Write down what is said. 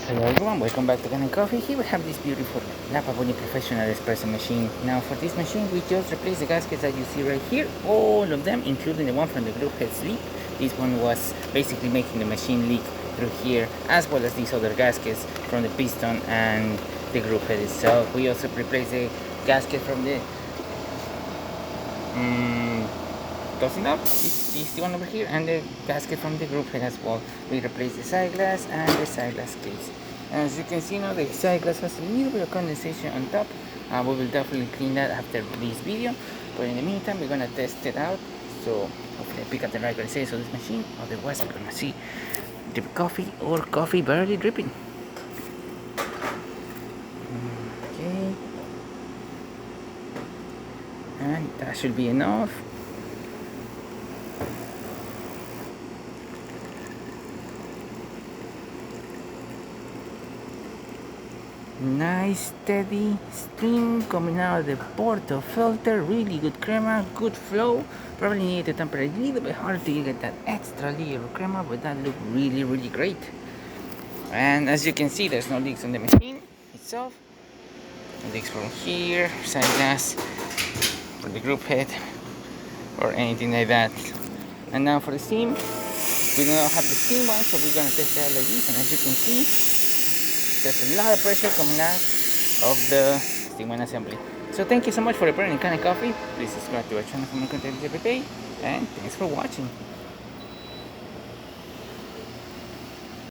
Hello everyone, welcome back to Kanen Coffee. Here we have this beautiful Pavoni professional espresso machine. Now for this machine we just replaced the gaskets that you see right here, all of them, including the one from the group head sleeve. This one was basically making the machine leak through here, as well as these other gaskets from the piston and the group head itself. We also replaced the gasket from the closing up, this the one over here, and the gasket from the group head as well. We replaced the side glass and the side glass case. As you can see now, the side glass has a little bit of condensation on top. We will definitely clean that after this video, but in the meantime we're gonna test it out. So hopefully I pick up the right condensation of this machine, otherwise we're gonna see drip coffee or coffee barely dripping. Okay, and that should be enough. Nice steady stream coming out of the porto filter. Really good crema, good flow. Probably need to temper a little bit harder to get that extra layer of crema, but that looked really great. And as you can see, there's no leaks on the machine itself. No leaks from here, side glass, for the group head, or anything like that. And now for the steam, we do not have the steam one, so we're gonna test it out like this. And as you can see, there's a lot of pressure coming out of the steam one assembly. So thank you so much for reporting Kanen Coffee. Please subscribe to our channel for more content every day. And thanks for watching.